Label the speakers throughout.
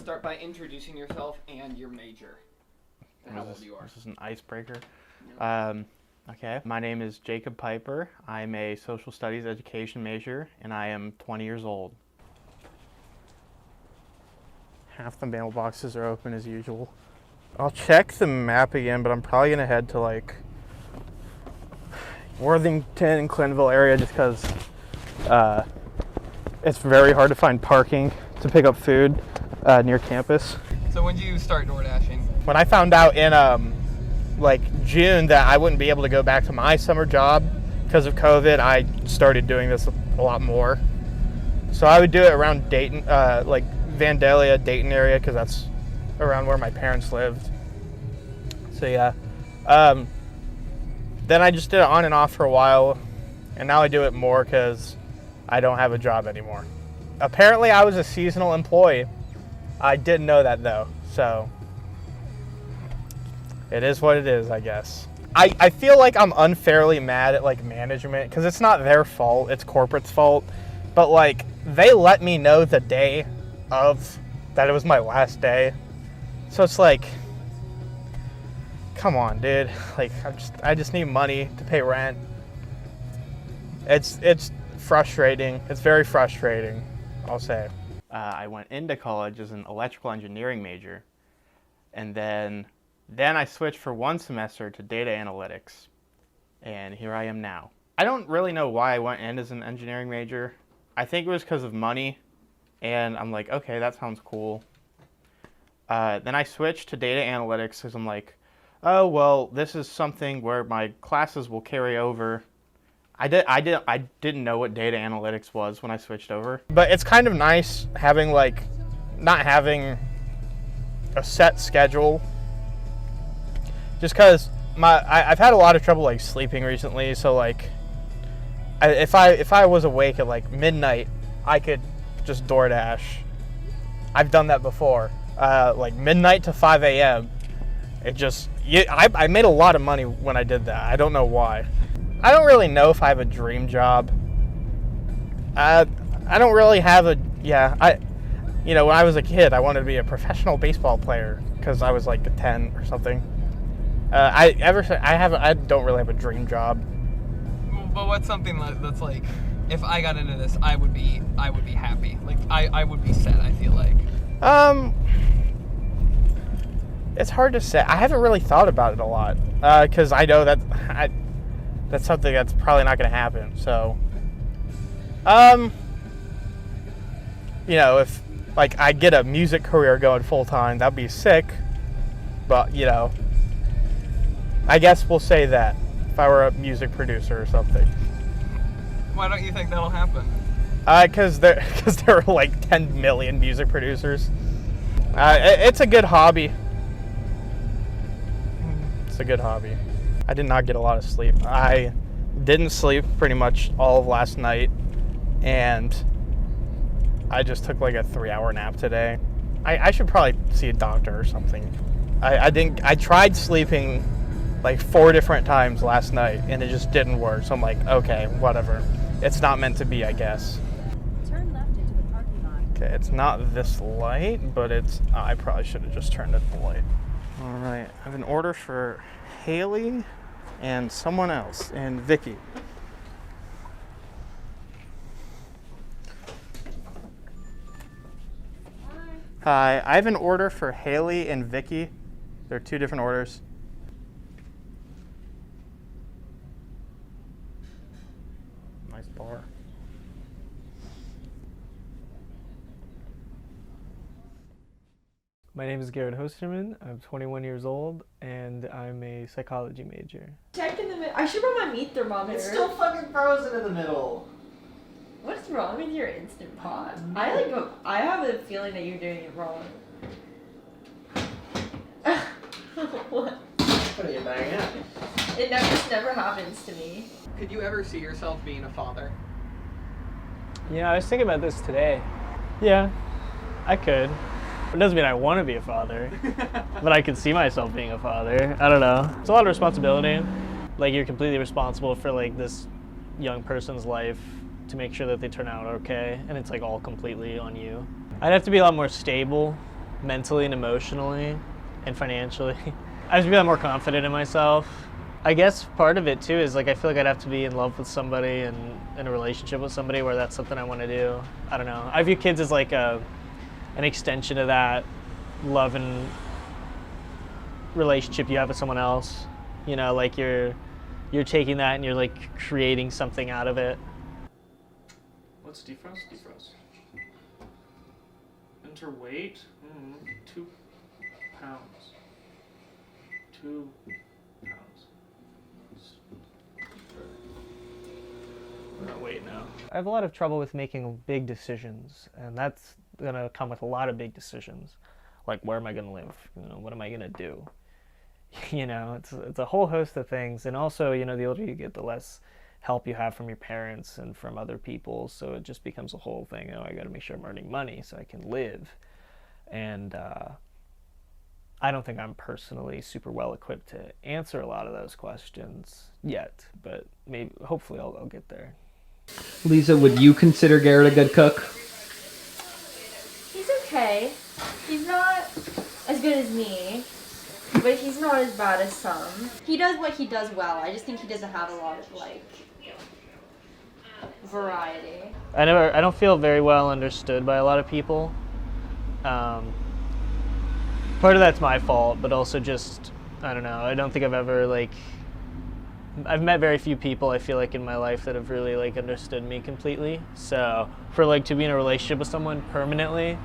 Speaker 1: start by introducing yourself and your major and how old you are.
Speaker 2: This is an icebreaker.
Speaker 1: Yeah.
Speaker 2: Okay, my name is Jacob Piper. I'm a social studies education major, and I am 20 years old. Half the mailboxes are open as usual. I'll check the map again, but I'm probably gonna head to like Worthington and Clintonville area just because it's very hard to find parking to pick up food near campus.
Speaker 1: So when did you start door dashing?
Speaker 2: When I found out in like June that I wouldn't be able to go back to my summer job because of COVID, I started doing this a lot more. So I would do it around Dayton, like Vandalia, Dayton area, because that's around where my parents lived. So yeah. Then I just did it on and off for a while, and now I do it more because I don't have a job anymore. Apparently I was a seasonal employee. I didn't know that though, so it is what it is, I guess. I feel like I'm unfairly mad at like management because it's not their fault, it's corporate's fault. But like they let me know the day of that it was my last day. So it's like, come on, dude. Like I just need money to pay rent. It's frustrating. It's very frustrating, I'll say. I went into college as an electrical engineering major, and then I switched for one semester to data analytics, and here I am now. I don't really know why I went in as an engineering major. I think it was because of money, and I'm like, okay, that sounds cool. Then I switched to data analytics because I'm like, oh, well, this is something where my classes will carry over. I didn't know what data analytics was when I switched over. But it's kind of nice having like, not having a set schedule. Just because I've had a lot of trouble like sleeping recently. So like, if I was awake at like midnight, I could just DoorDash. I've done that before. Like midnight to 5 a.m. I made a lot of money when I did that. I don't know why. I don't really know if I have a dream job. I don't really have a, when I was a kid, I wanted to be a professional baseball player because I was like 10 or something. I don't really have a dream job.
Speaker 1: But what's something that's like, if I got into this, I would be happy. Like I would be set, I feel like.
Speaker 2: It's hard to say. I haven't really thought about it a lot because I know that that's something that's probably not going to happen. So, if like I get a music career going full time, that'd be sick. But I guess we'll say that if I were a music producer or something.
Speaker 1: Why don't you think that'll happen?
Speaker 2: Because there are like 10 million music producers. It's a good hobby. It's a good hobby. I did not get a lot of sleep. I didn't sleep pretty much all of last night, and I just took like a 3-hour nap today. I should probably see a doctor or something. I tried sleeping like 4 different times last night, and it just didn't work. So I'm like, okay, whatever. It's not meant to be, I guess.
Speaker 3: Turn left into the parking lot.
Speaker 2: Okay, it's not this light, but I probably should have just turned it the light. All right, I have an order for Haley and someone else, and Vicky. Hi, I have an order for Haley and Vicky. They're 2 different orders. Nice bar.
Speaker 4: My name is Garrett Hosterman. I'm 21 years old, and I'm a psychology major.
Speaker 3: Check in the middle. I should bring my meat thermometer.
Speaker 5: It's still fucking frozen in the middle.
Speaker 3: What's wrong with your Instant Pot? I have a feeling that you're doing it wrong. What?
Speaker 5: What are you banging at?
Speaker 3: This never happens to me.
Speaker 1: Could you ever see yourself being a father?
Speaker 4: Yeah, I was thinking about this today. Yeah, I could. It doesn't mean I want to be a father, but I could see myself being a father. I don't know. It's a lot of responsibility. Like, you're completely responsible for like this young person's life to make sure that they turn out okay, and it's like all completely on you. I'd have to be a lot more stable mentally and emotionally and financially. I just feel more confident in myself. I guess part of it too is like I feel like I'd have to be in love with somebody and in a relationship with somebody where that's something I want to do. I don't know. I view kids as like an extension of that love and relationship you have with someone else. You know, like you're taking that and you're like creating something out of it.
Speaker 6: What's defrost? Defrost. Enter weight. 2 pounds. 2 pounds.
Speaker 4: We're not weight now. I have a lot of trouble with making big decisions, and that's gonna come with a lot of big decisions. Like, where am I gonna live? You know, what am I gonna do? You know, it's a whole host of things. And also, you know, the older you get, the less help you have from your parents and from other people. So it just becomes a whole thing. You know, I got to make sure I'm earning money so I can live. And I don't think I'm personally super well equipped to answer a lot of those questions yet, but maybe, hopefully I'll get there.
Speaker 1: Lisa, would you consider Garrett a good cook?
Speaker 3: He's okay. He's not as good as me, but he's not as bad as some. He does what he does well. I just think he doesn't have a lot of, like, variety.
Speaker 4: I don't feel very well understood by a lot of people. Part of that's my fault, but also just, I don't know, I don't think I've ever, like, I've met very few people, I feel like, in my life that have really, like, understood me completely. So for, like, to be in a relationship with someone permanently,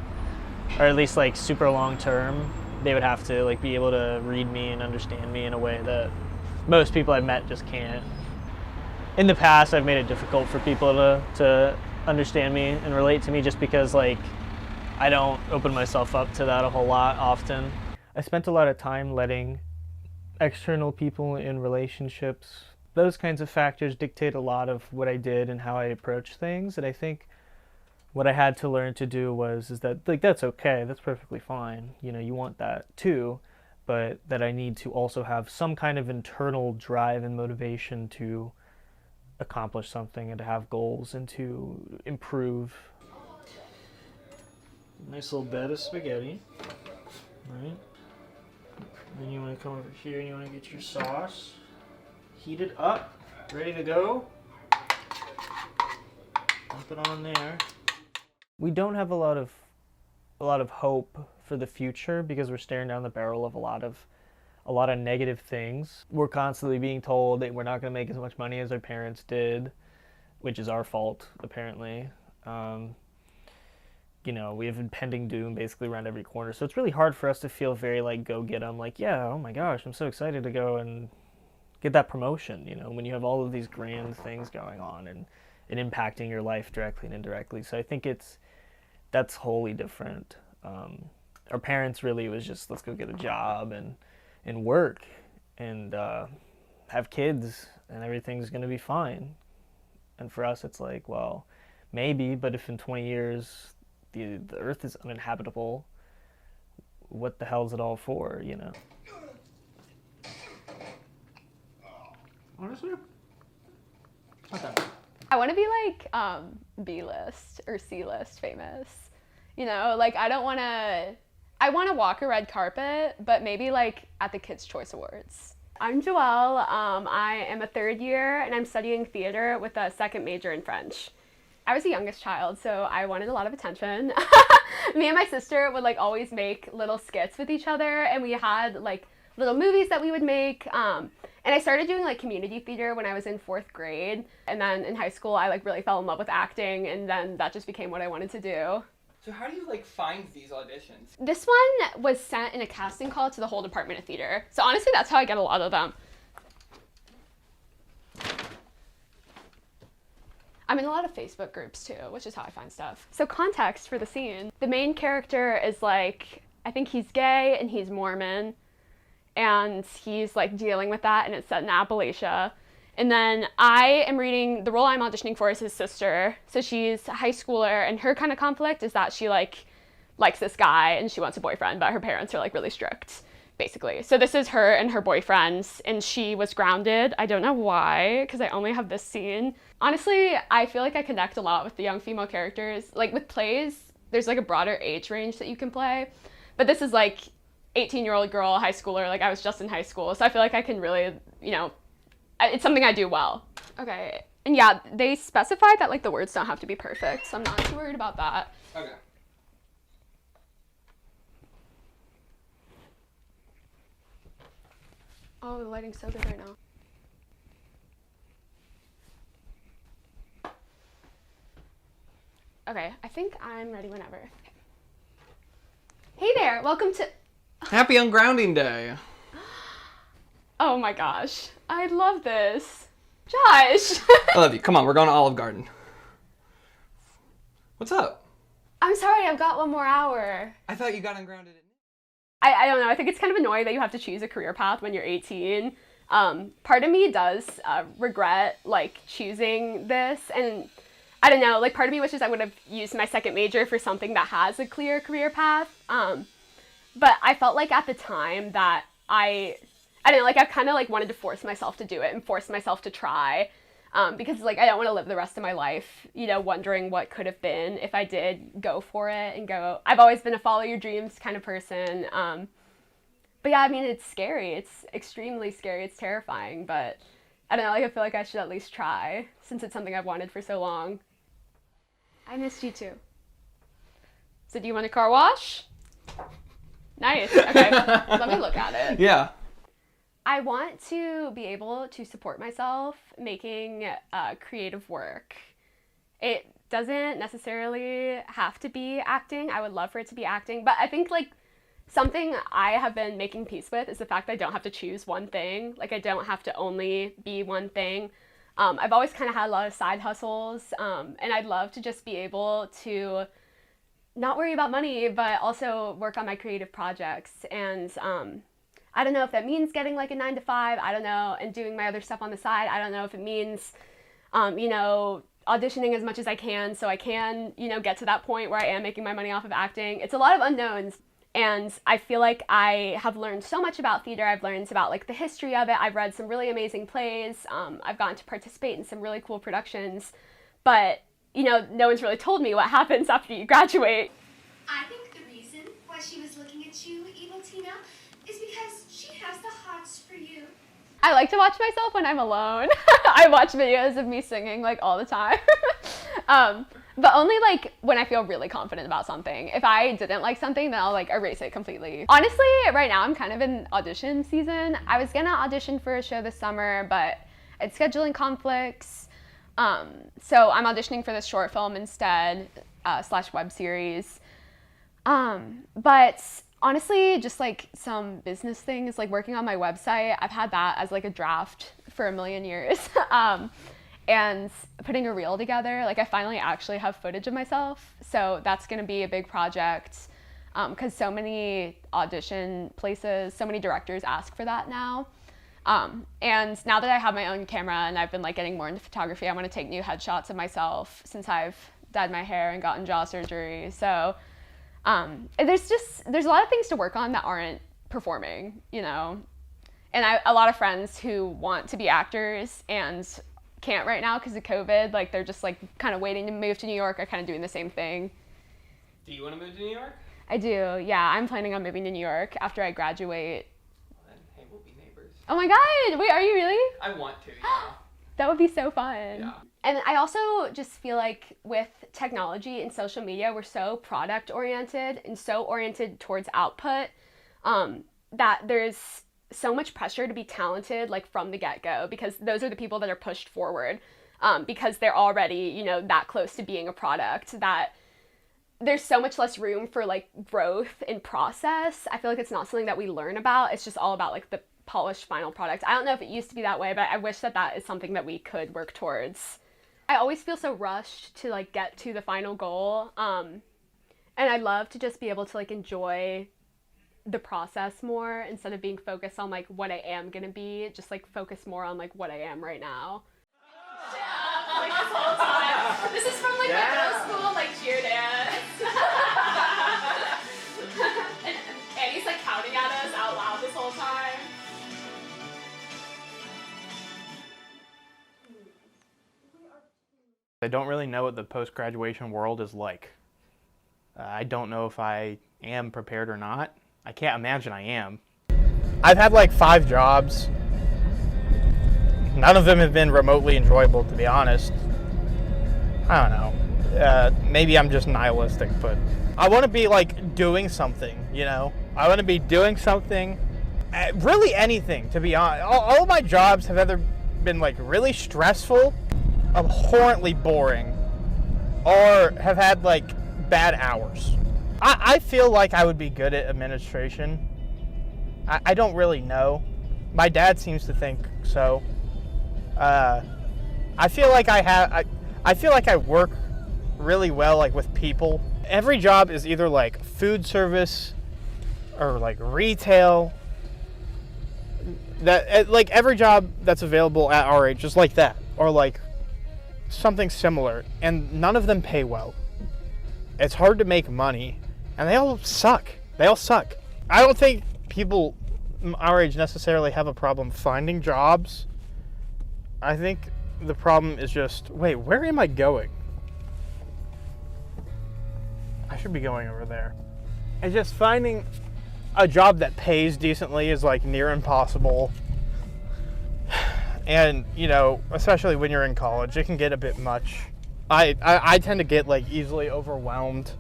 Speaker 4: or at least, like, super long term, they would have to, like, be able to read me and understand me in a way that most people I've met just can't. In the past, I've made it difficult for people to understand me and relate to me just because, like, I don't open myself up to that a whole lot often. I spent a lot of time letting external people in relationships, those kinds of factors dictate a lot of what I did and how I approach things. And I think what I had to learn to do is that, like, that's okay, that's perfectly fine. You know, you want that too, but that I need to also have some kind of internal drive and motivation to accomplish something and to have goals and to improve.
Speaker 6: Nice little bed of spaghetti. Right. Then you want to come over here and you want to get your sauce heated up, ready to go. Dump it on there.
Speaker 4: We don't have a lot of hope for the future because we're staring down the barrel of a lot of negative things. We're constantly being told that we're not going to make as much money as our parents did, which is our fault, apparently. You know, we have impending doom basically around every corner. So it's really hard for us to feel very, like, go get 'em. Like, yeah, oh my gosh, I'm so excited to go and get that promotion, you know, when you have all of these grand things going on and impacting your life directly and indirectly. So I think that's wholly different. Our parents really was just, let's go get a job and work and have kids and everything's going to be fine. And for us, it's like, well, maybe, but if in 20 years the earth is uninhabitable, what the hell is it all for, you know?
Speaker 6: Honestly,
Speaker 4: not that bad.
Speaker 7: I want to be like B-list or C-list famous. You know, like I want to walk a red carpet, but maybe like at the Kids' Choice Awards. I'm Joelle. I am a third year and I'm studying theater with a second major in French. I was the youngest child, so I wanted a lot of attention. Me and my sister would like always make little skits with each other, and we had like little movies that we would make. And I started doing like community theater when I was in 4th grade. And then in high school, I like really fell in love with acting, and then that just became what I wanted to do.
Speaker 1: So how do you like find these auditions?
Speaker 7: This one was sent in a casting call to the whole Department of Theater. So honestly, that's how I get a lot of them. I'm in a lot of Facebook groups too, which is how I find stuff. So context for the scene. The main character is like, I think he's gay and he's Mormon, and he's like dealing with that, and it's set in Appalachia. And then I am reading, the role I'm auditioning for is his sister. So she's a high schooler, and her kind of conflict is that she like likes this guy and she wants a boyfriend, but her parents are like really strict, basically. So this is her and her boyfriend, and she was grounded. I don't know why, because I only have this scene. Honestly, I feel like I connect a lot with the young female characters. Like with plays, there's like a broader age range that you can play. But this is like 18-year-old girl, high schooler, like I was just in high school. So I feel like I can really, you know, it's something I do well. Okay. And yeah, they specified that like the words don't have to be perfect, so I'm not too worried about that.
Speaker 1: Okay.
Speaker 7: Oh, the lighting's so good right now. Okay, I think I'm ready whenever. Hey there, welcome to...
Speaker 1: Happy Ungrounding Day.
Speaker 7: Oh my gosh, I love this. Josh!
Speaker 1: I love you. Come on, we're going to Olive Garden. What's up?
Speaker 7: I'm sorry, I've got one more hour.
Speaker 1: I thought you got ungrounded.
Speaker 7: I don't know, I think it's kind of annoying that you have to choose a career path when you're 18. Part of me does regret like choosing this, and I don't know, like part of me wishes I would have used my second major for something that has a clear career path. But I felt like at the time that I don't know, like I kind of like wanted to force myself to do it and force myself to try. Because like I don't want to live the rest of my life, you know, wondering what could have been if I did go for it and go. I've always been a follow your dreams kind of person. But yeah, I mean, it's scary. It's extremely scary. It's terrifying. But I don't know, like I feel like I should at least try since it's something I've wanted for so long. I missed you too. So do you want a car wash? Nice. Okay, let me look at it.
Speaker 1: Yeah.
Speaker 7: I want to be able to support myself making creative work. It doesn't necessarily have to be acting. I would love for it to be acting, but I think like something I have been making peace with is the fact that I don't have to choose one thing. Like I don't have to only be one thing. I've always kind of had a lot of side hustles, and I'd love to just be able to not worry about money, but also work on my creative projects. And I don't know if that means getting like a 9-to-5, I don't know, and doing my other stuff on the side. I don't know if it means, you know, auditioning as much as I can so I can, you know, get to that point where I am making my money off of acting. It's a lot of unknowns. And I feel like I have learned so much about theater. I've learned about like the history of it. I've read some really amazing plays. I've gotten to participate in some really cool productions. But, you know, no one's really told me what happens after you graduate.
Speaker 8: I think the reason why she was looking at you, Evil Tina, is because she has the hots for you.
Speaker 7: I like to watch myself when I'm alone. I watch videos of me singing like all the time. But only like when I feel really confident about something. If I didn't like something, then I'll like erase it completely. Honestly, right now I'm kind of in audition season. I was gonna audition for a show this summer, but it's scheduling conflicts. So I'm auditioning for this short film instead, / web series. But honestly, just like some business things, like working on my website, I've had that as like a draft for a million years. And putting a reel together, like I finally actually have footage of myself. So that's gonna be a big project, because so many audition places, so many directors ask for that now. And now that I have my own camera and I've been like getting more into photography, I wanna take new headshots of myself since I've dyed my hair and gotten jaw surgery. So there's a lot of things to work on that aren't performing, you know? And a lot of friends who want to be actors and can't right now because of COVID, like they're just like kind of waiting to move to New York are kind of doing the same thing.
Speaker 1: Do you want to move to New York?
Speaker 7: I do, yeah. I'm planning on moving to New York after I graduate.
Speaker 1: Well, then, hey, we'll be neighbors.
Speaker 7: Oh my God, wait, are you really?
Speaker 1: I want to, yeah.
Speaker 7: That would be so fun.
Speaker 1: Yeah.
Speaker 7: And I also just feel like with technology and social media, we're so product oriented and so oriented towards output, that there's so much pressure to be talented like from the get-go, because those are the people that are pushed forward, because they're already, you know, that close to being a product, that there's so much less room for like growth and process. I feel like it's not something that we learn about. It's just all about like the polished final product. I don't know if it used to be that way, but I wish that that is something that we could work towards. I always feel so rushed to like get to the final goal, and I love to just be able to like enjoy the process more instead of being focused on like what I am gonna be, just like focus more on like what I am right now. Yeah, like this whole time. This is from like my middle school like cheer dance. and Annie's like counting at us out loud this whole time.
Speaker 2: I don't really know what the post-graduation world is like. I don't know if I am prepared or not. I can't imagine I am. I've had like 5 jobs. None of them have been remotely enjoyable, to be honest. I don't know. Maybe I'm just nihilistic, but I want to be like doing something, you know? I want to be doing something, really anything, to be honest. All of my jobs have either been like really stressful, abhorrently boring, or have had like bad hours. I feel like I would be good at administration. I don't really know. My dad seems to think so. I feel like I feel like I work really well like with people. Every job is either like food service or like retail. That like every job that's available at our age is like that, or like something similar, and none of them pay well. It's hard to make money, and they all suck. They all suck. I don't think people our age necessarily have a problem finding jobs. I think the problem is just, wait, where am I going? I should be going over there. It's just finding a job that pays decently is like near impossible. And, you know, especially when you're in college, it can get a bit much. I tend to get like easily overwhelmed.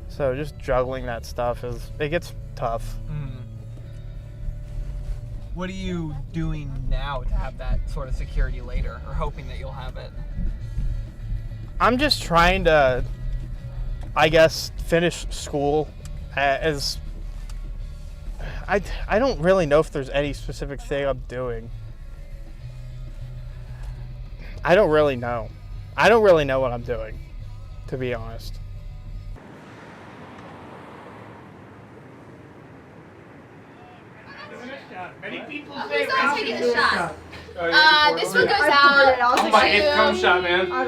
Speaker 2: So just juggling that stuff it gets tough.
Speaker 1: What are you doing now to have that sort of security later, or hoping that you'll have it?
Speaker 2: I'm just trying to, I guess, finish school as I don't really know if there's any specific thing I'm doing. I don't really know. I don't really know what I'm doing, to be honest.
Speaker 8: Who's not taking the shot? This one goes out to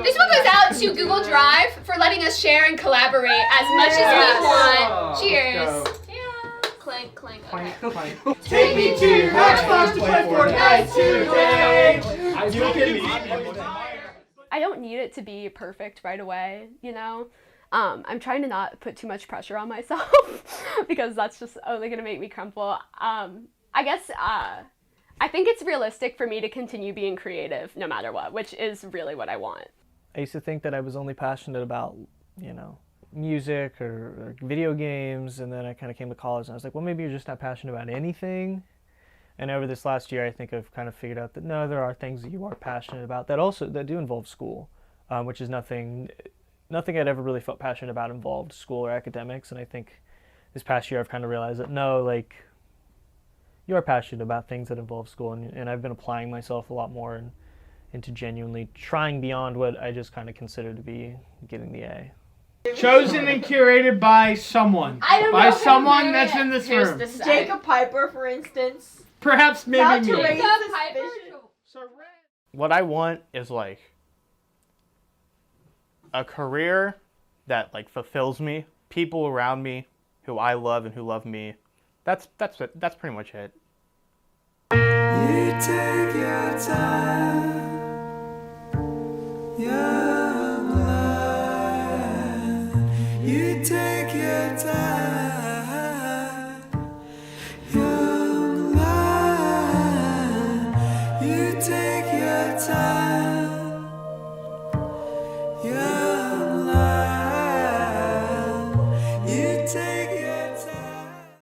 Speaker 8: This one goes out to Google Drive for letting us share and collaborate as much as we want. Cheers. Yeah. Clink, clink. Okay.
Speaker 5: Take me to Xbox to play Fortnite today. You can
Speaker 7: I don't need it to be perfect right away, you know? I'm trying to not put too much pressure on myself because that's just only gonna make me crumple. I guess I think it's realistic for me to continue being creative no matter what, which is really what I want.
Speaker 4: I used to think that I was only passionate about, you know, music or video games, and then I kind of came to college and I was like, well, maybe you're just not passionate about anything. And over this last year, I think I've kind of figured out that no, there are things that you are passionate about that do involve school, which is nothing I'd ever really felt passionate about involved school or academics. And I think this past year I've kind of realized that no, like, you are passionate about things that involve school, and I've been applying myself a lot more into genuinely trying beyond what I just kind of consider to be getting the A.
Speaker 6: Chosen and curated by someone.
Speaker 3: I don't know
Speaker 6: by
Speaker 3: who
Speaker 6: someone
Speaker 3: made
Speaker 6: that's
Speaker 3: it.
Speaker 6: in this
Speaker 7: Here's
Speaker 6: room.
Speaker 7: the side.
Speaker 3: Jacob Piper, for instance.
Speaker 6: Perhaps maybe
Speaker 3: Not
Speaker 6: me.
Speaker 3: to raise
Speaker 7: Piper.
Speaker 3: suspicion.
Speaker 2: What I want is like a career that like fulfills me, people around me who I love and who love me. That's it. That's pretty much it.
Speaker 9: You take your time. Yeah.